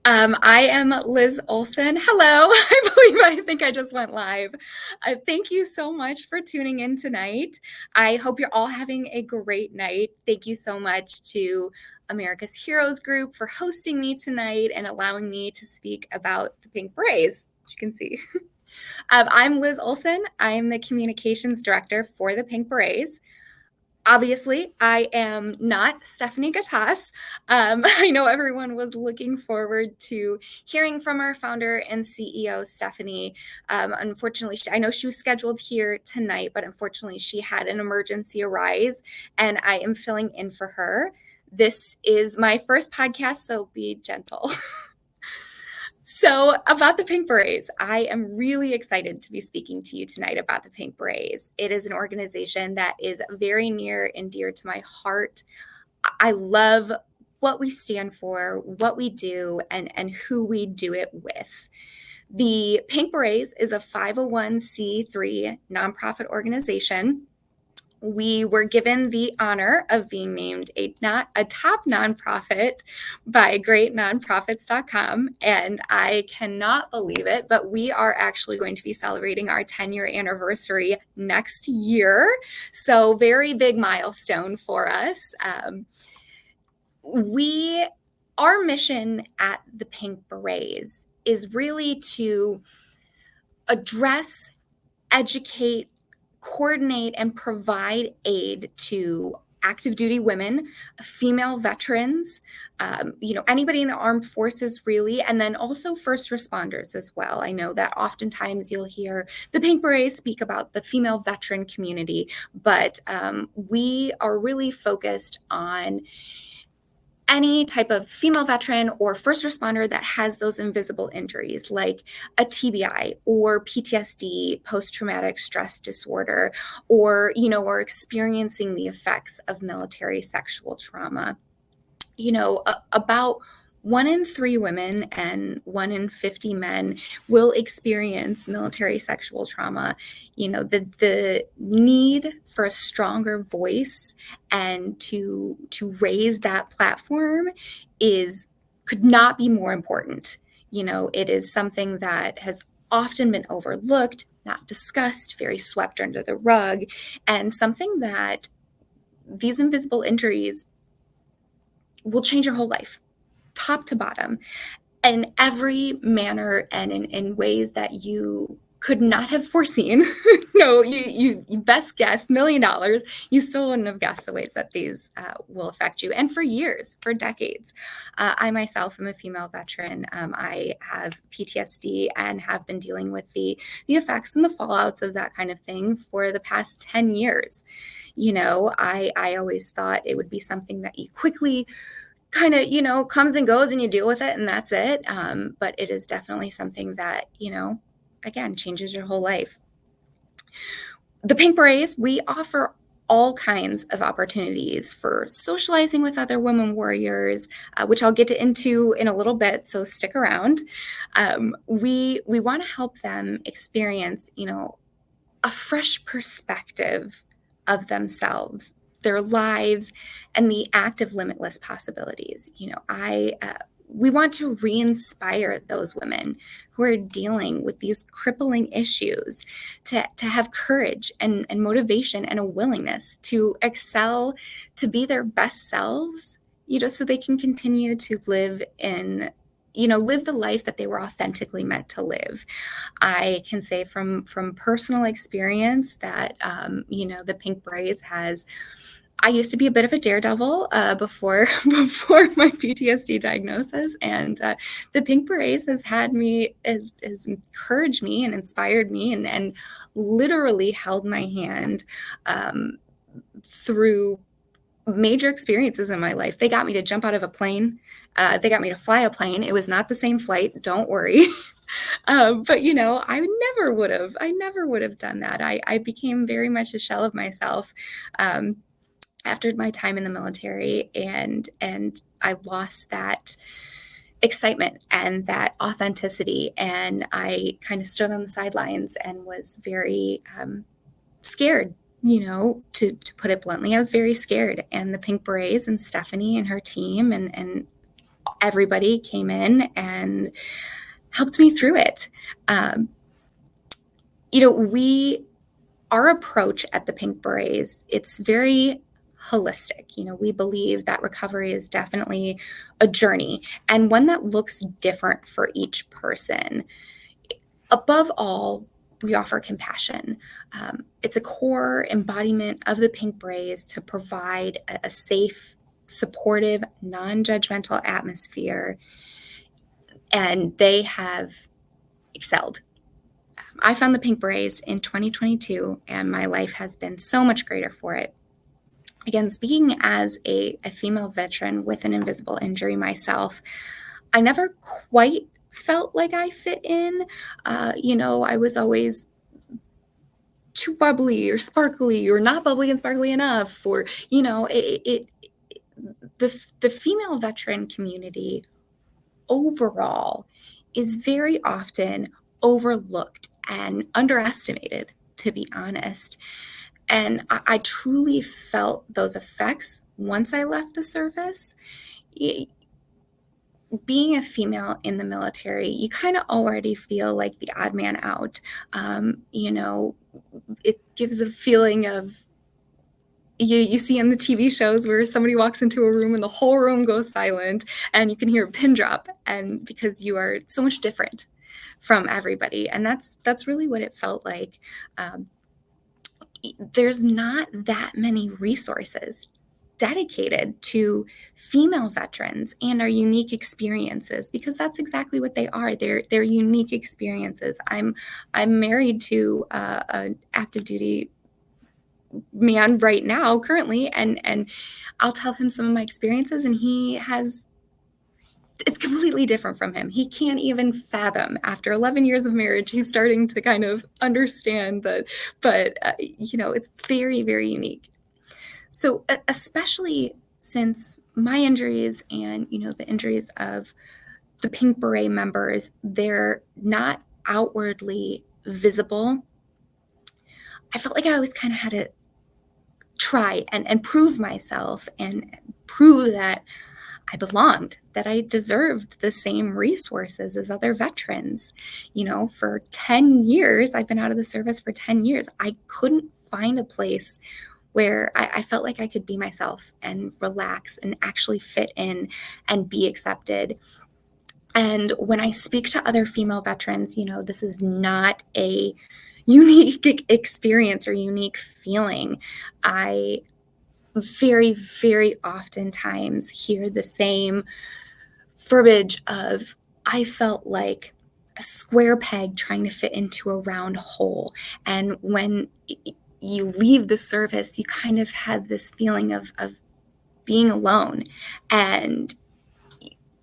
I am Liz Olson. Hello. I think I just went live. Thank you so much for tuning in tonight. I hope you're all having a great night. Thank you so much to America's Heroes Group for hosting me tonight and allowing me to speak about the Pink Berets, as you can see. I'm Liz Olson. I am the communications director for the Pink Berets. Obviously, I am not Stephanie Gattas. I know everyone was looking forward to hearing from our founder and CEO, Stephanie. Unfortunately, I know she was scheduled here tonight, but unfortunately, she had an emergency arise, and I am filling in for her. This is my first podcast, so be gentle. So, about the Pink Berets, I am really excited to be speaking to you tonight about the Pink Berets. It is an organization that is very near and dear to my heart. I love what we stand for, what we do, and who we do it with. The Pink Berets is a 501c3 nonprofit organization. We were given the honor of being named a top nonprofit by greatnonprofits.com, and I cannot believe it, but we are actually going to be celebrating our 10-year anniversary next year. So very big milestone for us. Our mission at the Pink Berets is really to address, educate, coordinate, and provide aid to active duty women, female veterans, anybody in the armed forces really, and then also first responders as well. I know that oftentimes you'll hear the Pink Berets speak about the female veteran community, but we are really focused on any type of female veteran or first responder that has those invisible injuries like a TBI or PTSD, post-traumatic stress disorder, or, are experiencing the effects of military sexual trauma. About 1 in 3 women and 1 in 50 men will experience military sexual trauma. The need for a stronger voice and to raise that platform could not be more important. It is something that has often been overlooked, not discussed, very swept under the rug, and something that these invisible injuries will change your whole life, top to bottom, in every manner and in ways that you could not have foreseen. No, you best guess, $1 million, you still wouldn't have guessed the ways that these will affect you. And for years, for decades. I myself am a female veteran. I have PTSD and have been dealing with the effects and the fallouts of that kind of thing for the past 10 years. I always thought it would be something that you quickly kind of, comes and goes and you deal with it and that's it. But it is definitely something that, again, changes your whole life. The Pink Berets, we offer all kinds of opportunities for socializing with other women warriors, which I'll get into in a little bit, so stick around. We want to help them experience, a fresh perspective of themselves, their lives, and the active limitless possibilities. We want to re-inspire those women who are dealing with these crippling issues to have courage and motivation and a willingness to excel, to be their best selves, so they can continue to live the life that they were authentically meant to live. I can say from personal experience that, the Pink Berets I used to be a bit of a daredevil before my PTSD diagnosis, and the Pink Berets has encouraged me and inspired me and literally held my hand through major experiences in my life. They got me to jump out of a plane. They got me to fly a plane. It was not the same flight, don't worry. But I never would have done that. I became very much a shell of myself after my time in the military, and I lost that excitement and that authenticity, and I kind of stood on the sidelines and was very scared, to put it bluntly. I was very scared, and the Pink Berets and Stephanie and her team and everybody came in and helped me through it. Our approach at the Pink Berets, it's very holistic. We believe that recovery is definitely a journey and one that looks different for each person. Above all, we offer compassion. It's a core embodiment of the Pink Berets to provide a safe, supportive, non-judgmental atmosphere, and they have excelled. I found the Pink Berets in 2022, and my life has been so much greater for it. Again, speaking as a female veteran with an invisible injury myself, I never quite felt like I fit in. I was always too bubbly or sparkly or not bubbly and sparkly enough, or, the female veteran community overall is very often overlooked and underestimated, to be honest. And I truly felt those effects once I left the service. Being a female in the military, you kind of already feel like the odd man out. It gives a feeling of, you see in the TV shows where somebody walks into a room and the whole room goes silent and you can hear a pin drop, and because you are so much different from everybody. And that's really what it felt like. There's not that many resources dedicated to female veterans and our unique experiences, because that's exactly what they are. They're unique experiences. I'm married to an active duty man right now currently, and I'll tell him some of my experiences, and it's completely different from him. He can't even fathom, after 11 years of marriage, he's starting to kind of understand that, but it's very, very unique. So especially since my injuries and, the injuries of the Pink Beret members, they're not outwardly visible. I felt like I always kind of had to try and prove myself and prove that I belonged, that I deserved the same resources as other veterans. For 10 years, I've been out of the service for 10 years. I couldn't find a place where I felt like I could be myself and relax and actually fit in and be accepted. And when I speak to other female veterans, this is not a unique experience or unique feeling. I very, very oftentimes hear the same verbiage of, I felt like a square peg trying to fit into a round hole. And when you leave the service, you kind of had this feeling of being alone, and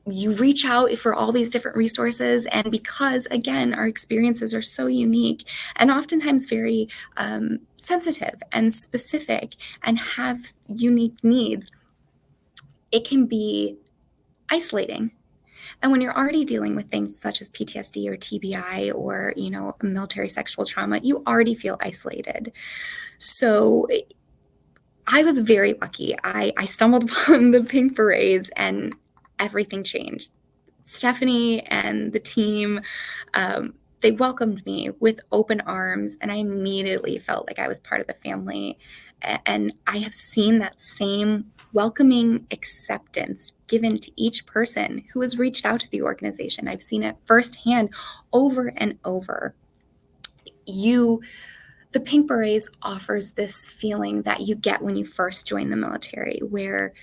you reach out for all these different resources. And because, again, our experiences are so unique and oftentimes very sensitive and specific and have unique needs, it can be isolating. And when you're already dealing with things such as PTSD or TBI or, military sexual trauma, you already feel isolated. So I was very lucky. I stumbled upon the Pink Berets and everything changed. Stephanie and the team, they welcomed me with open arms, and I immediately felt like I was part of the family. And I have seen that same welcoming acceptance given to each person who has reached out to the organization. I've seen it firsthand over and over. The Pink Berets offers this feeling that you get when you first join the military, where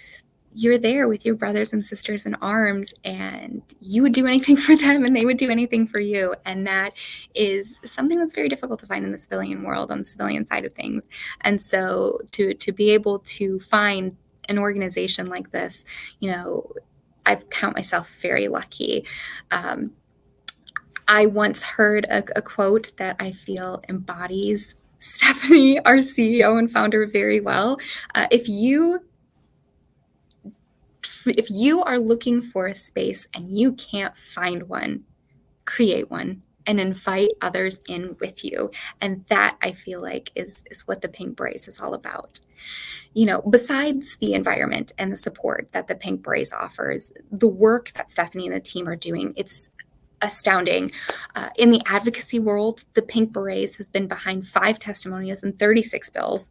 you're there with your brothers and sisters in arms, and you would do anything for them and they would do anything for you. And that is something that's very difficult to find in the civilian world, on the civilian side of things. And so to be able to find an organization like this, I count myself very lucky. I once heard a quote that I feel embodies Stephanie, our CEO and founder, very well. If you are looking for a space and you can't find one, create one and invite others in with you. And that, I feel like, is what the Pink Berets is all about. besides the environment and the support that the Pink Berets offers, the work that Stephanie and the team are doing, it's astounding. In the advocacy world, the Pink Berets has been behind 5 testimonials and 36 bills.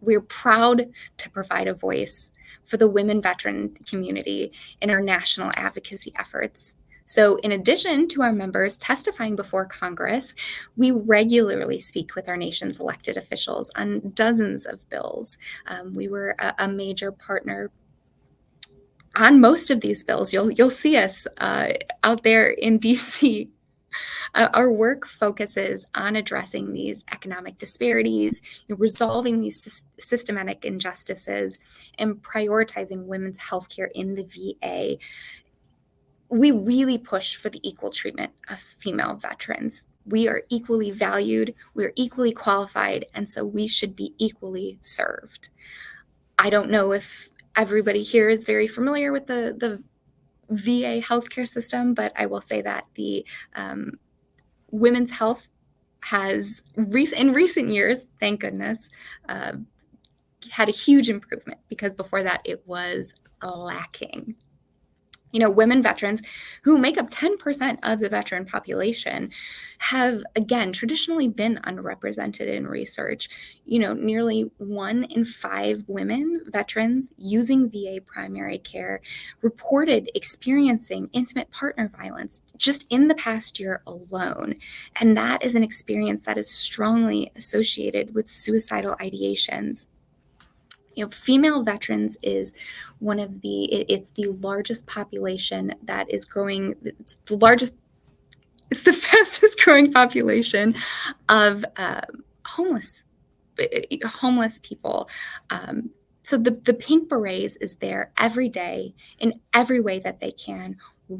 We're proud to provide a voice for the women veteran community in our national advocacy efforts. So in addition to our members testifying before Congress, we regularly speak with our nation's elected officials on dozens of bills. We were a major partner on most of these bills. You'll see us out there in DC. Our work focuses on addressing these economic disparities, resolving these systematic injustices, and prioritizing women's healthcare in the VA. We really push for the equal treatment of female veterans. We are equally valued, we are equally qualified, and so we should be equally served. I don't know if everybody here is very familiar with the VA healthcare system, but I will say that the women's health has, in recent years, thank goodness, had a huge improvement, because before that it was lacking. Women veterans, who make up 10% of the veteran population, have, again, traditionally been underrepresented in research. Nearly 1 in 5 women veterans using VA primary care reported experiencing intimate partner violence just in the past year alone. And that is an experience that is strongly associated with suicidal ideations. Female veterans is it's the largest population that is growing. It's the fastest growing population of homeless people. So the Pink Berets is there every day in every way that they can,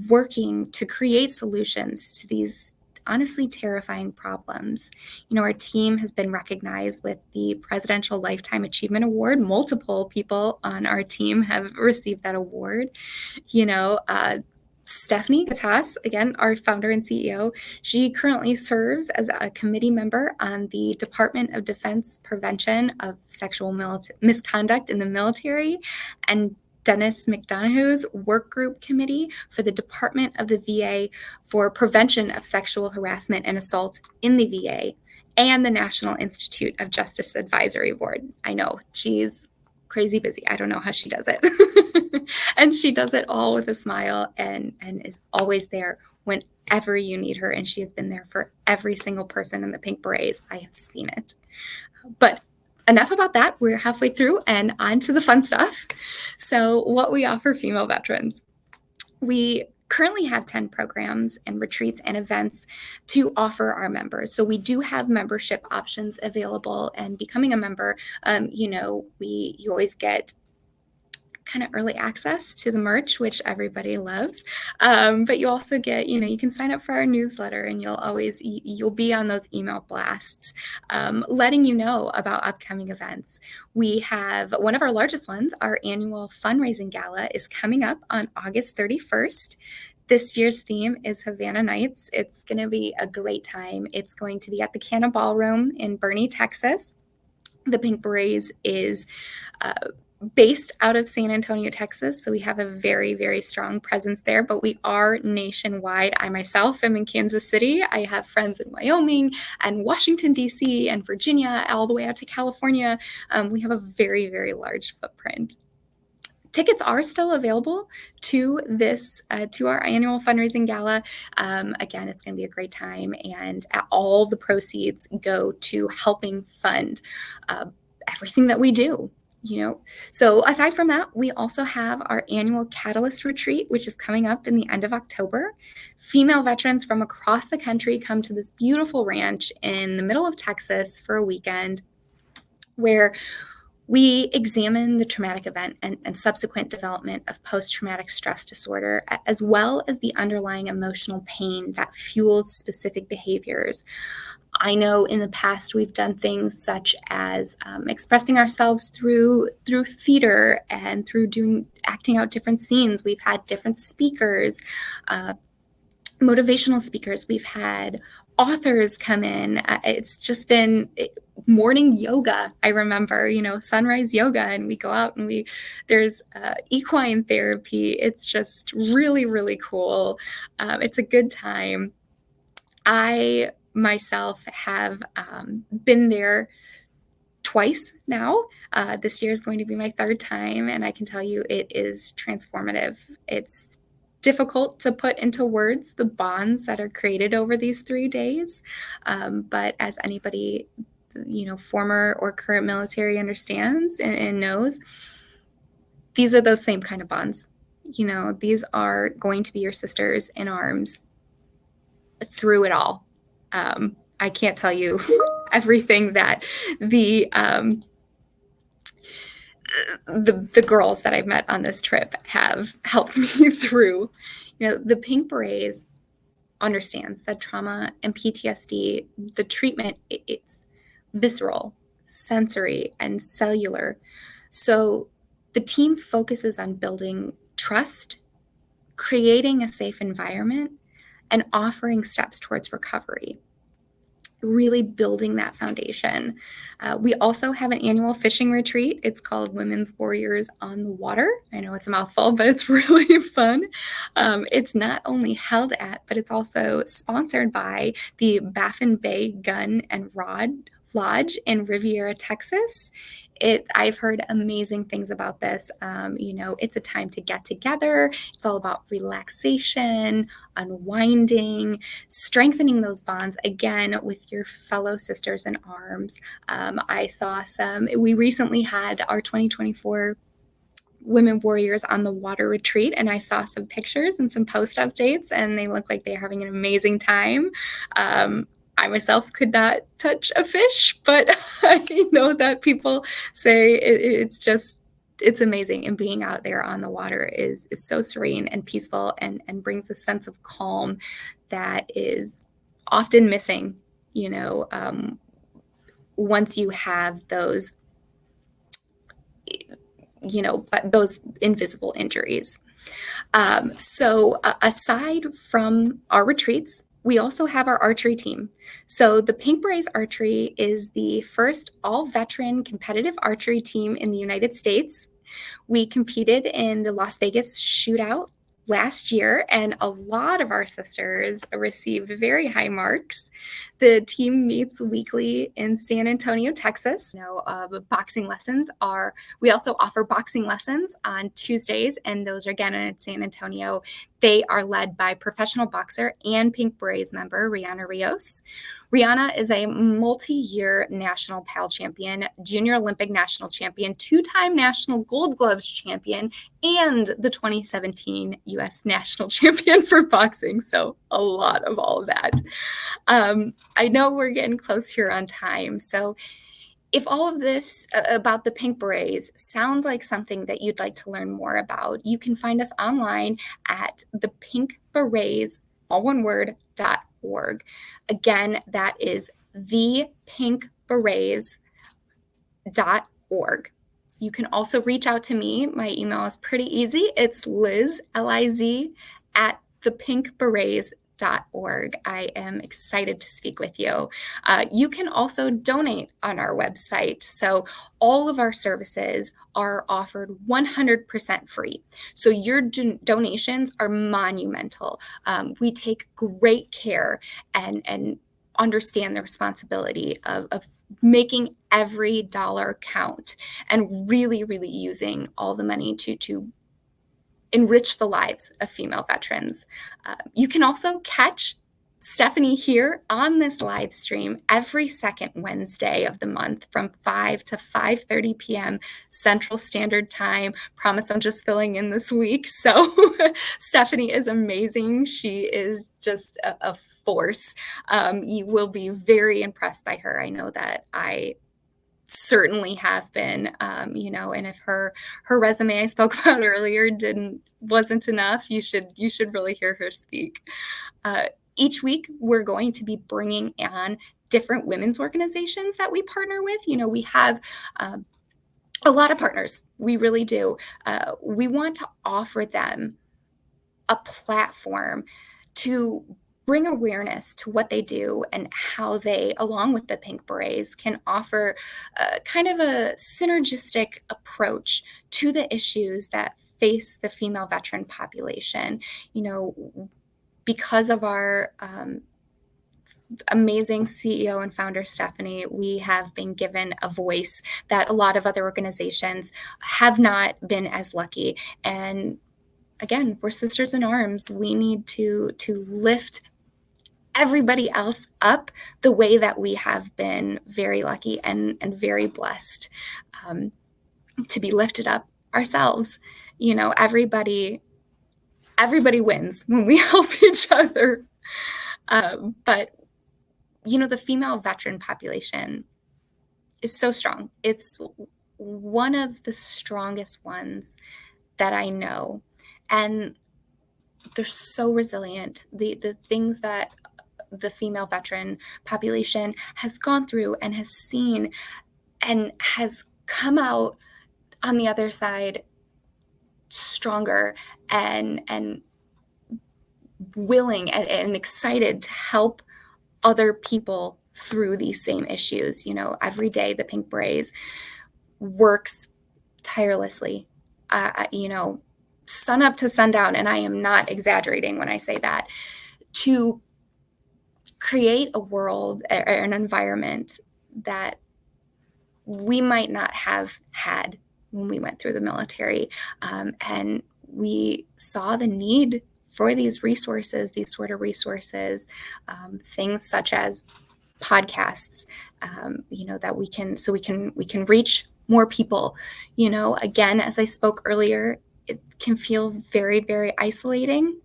working to create solutions to these honestly terrifying problems. Our team has been recognized with the Presidential Lifetime Achievement Award. Multiple people on our team have received that award. Stephanie Gattas, again, our founder and CEO, she currently serves as a committee member on the Department of Defense Prevention of Sexual Misconduct in the Military, and Dennis McDonough's work group committee for the Department of the VA for Prevention of Sexual Harassment and Assault in the VA, and the National Institute of Justice Advisory Board. I know, she's crazy busy. I don't know how she does it. And she does it all with a smile and is always there whenever you need her. And she has been there for every single person in the Pink Berets. I have seen it. But enough about that. We're halfway through and on to the fun stuff. So what we offer female veterans. We currently have 10 programs and retreats and events to offer our members. So we do have membership options available, and becoming a member, you always get kind of early access to the merch, which everybody loves. But you also get, you can sign up for our newsletter, and you'll be on those email blasts, letting you know about upcoming events. We have one of our largest ones, our annual fundraising gala, is coming up on August 31st. This year's theme is Havana Nights. It's going to be a great time. It's going to be at the Canna Ballroom in Boerne, Texas. The Pink Berets is based out of San Antonio, Texas. So we have a very, very strong presence there, but we are nationwide. I myself am in Kansas City. I have friends in Wyoming and Washington, D.C. and Virginia, all the way out to California. We have a very, very large footprint. Tickets are still available to our annual fundraising gala. Again, it's going to be a great time, and all the proceeds go to helping fund everything that we do. So aside from that, we also have our annual Catalyst Retreat, which is coming up in the end of October. Female veterans from across the country come to this beautiful ranch in the middle of Texas for a weekend, where we examine the traumatic event and subsequent development of post-traumatic stress disorder, as well as the underlying emotional pain that fuels specific behaviors. I know in the past we've done things such as expressing ourselves through theater and through acting out different scenes. We've had different speakers, motivational speakers. We've had authors come in. It's just been morning yoga. I remember, sunrise yoga, and we go out and there's equine therapy. It's just really, really cool. It's a good time. I myself have been there twice now. This year is going to be my third time, and I can tell you it is transformative. It's difficult to put into words the bonds that are created over these 3 days. But as anybody, former or current military understands and knows, these are those same kind of bonds. These are going to be your sisters in arms through it all. I can't tell you everything that the girls that I've met on this trip have helped me through. The Pink Berets understands that trauma and PTSD, the treatment, it's visceral, sensory, and cellular. So the team focuses on building trust, creating a safe environment, and offering steps towards recovery, really building that foundation. We also have an annual fishing retreat. It's called Women's Warriors on the Water. I know it's a mouthful, but it's really fun. It's not only held at, but it's also sponsored by the Baffin Bay Gun and Rod Lodge in Riviera, Texas. I've heard amazing things about this. It's a time to get together. It's all about relaxation, unwinding, strengthening those bonds again with your fellow sisters in arms. We recently had our 2024 Women Warriors on the Water retreat, and I saw some pictures and some post updates, and they look like they're having an amazing time. I myself could not touch a fish, but I know that people say it's amazing. And being out there on the water is so serene and peaceful and brings a sense of calm that is often missing, once you have those, those invisible injuries. So aside from our retreats, we also have our archery team. So the Pink Berets Archery is the first all-veteran competitive archery team in the United States. We competed in the Las Vegas shootout last year, and a lot of our sisters received very high marks. The team meets weekly in San Antonio, Texas. We also offer boxing lessons on Tuesdays, and those are again in San Antonio. They are led by professional boxer and Pink Berets member Rihanna Rios. Rihanna is a multi-year national PAL champion, junior Olympic national champion, two-time national Gold Gloves champion, and the 2017 U.S. national champion for boxing. So a lot of all of that. I know we're getting close here on time. So if all of this about the Pink Berets sounds like something that you'd like to learn more about, you can find us online at the Pink Berets, all one word, .org. Again, that is thepinkberets.org. You can also reach out to me. My email is pretty easy. It's Liz, Liz, at thepinkberets.org. I am excited to speak with you. You can also donate on our website. So all of our services are offered 100% free. So your donations are monumental. We take great care and understand the responsibility of making every dollar count and really, really using all the money to enrich the lives of female veterans. You can also catch Stephanie here on this live stream every second Wednesday of the month from 5 to 5:30 p.m. Central Standard Time. Promise I'm just filling in this week. So Stephanie is amazing. She is just a force. You will be very impressed by her. I know that I certainly have been, and if her resume I spoke about earlier wasn't enough, you should really hear her speak. Each week, we're going to be bringing on different women's organizations that we partner with. We have a lot of partners. We really do. We want to offer them a platform to bring awareness to what they do and how they, along with the Pink Berets, can offer kind of a synergistic approach to the issues that face the female veteran population. Because of our amazing CEO and founder, Stephanie, we have been given a voice that a lot of other organizations have not been as lucky. And again, we're sisters in arms. We need to lift everybody else up the way that we have been very lucky and very blessed to be lifted up ourselves. Everybody wins when we help each other. But the female veteran population is so strong. It's one of the strongest ones that I know. And they're so resilient. The things that the female veteran population has gone through and has seen and has come out on the other side stronger and willing and excited to help other people through these same issues. Every day the Pink Berets works tirelessly, sun up to sundown, and I am not exaggerating when I say that, to create a world or an environment that we might not have had when we went through the military. And we saw the need for these resources, these sort of resources, things such as podcasts, that we can reach more people. Again, as I spoke earlier, it can feel very, very isolating.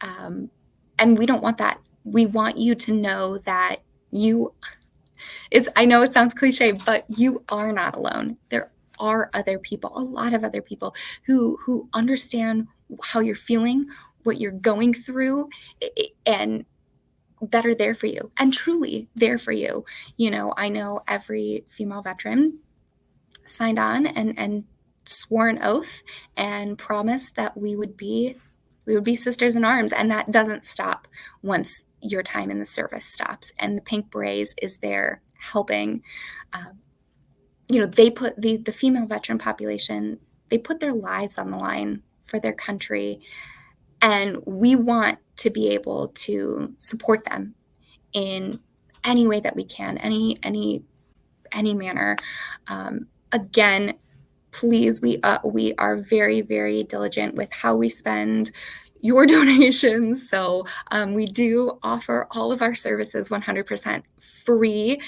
And we don't want that. We want you to know that I know it sounds cliche, but you are not alone. There are other people, a lot of other people who understand how you're feeling, what you're going through, and that are there for you and truly there for you. I know every female veteran signed on and swore an oath and promised that we would be sisters in arms. And that doesn't stop once your time in the service stops. And the Pink Berets is there helping. They put the female veteran population, they put their lives on the line for their country. And we want to be able to support them in any way that we can, any manner. Again, please, we are very, very diligent with how we spend your donations. So we do offer all of our services 100% free,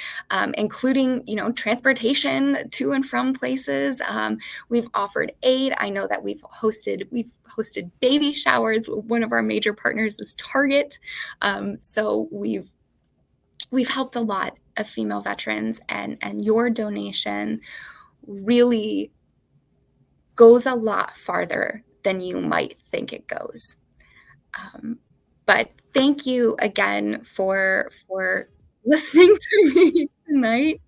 including, transportation to and from places. We've offered aid. I know that we've hosted baby showers. One of our major partners is Target. So we've helped a lot of female veterans, and your donation really goes a lot farther than you might think it goes. But thank you again for listening to me tonight.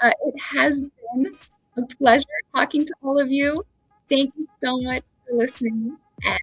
It has been a pleasure talking to all of you. Thank you so much for listening.